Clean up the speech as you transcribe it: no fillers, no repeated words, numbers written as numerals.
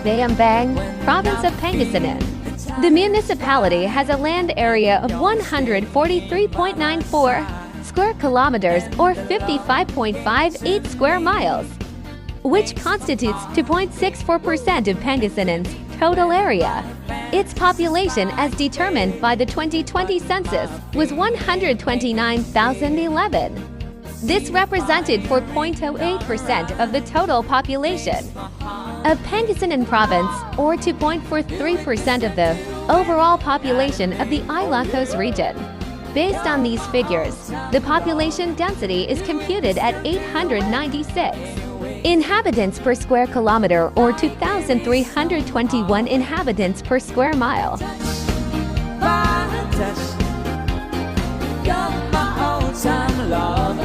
Bayambang, Province of Pangasinan. The municipality has a land area of 143.94 square kilometers or 55.58 square miles, which constitutes 2.64% of Pangasinan's total area. Its population, as determined by the 2020 census, was 129,011. This represented 4.08% of the total population of Pangasinan Province, or 2.43% of the overall population of the Ilocos region. Based on these figures, the population density is computed at 896 inhabitants per square kilometer or 2,321 inhabitants per square mile. You're my all-time love.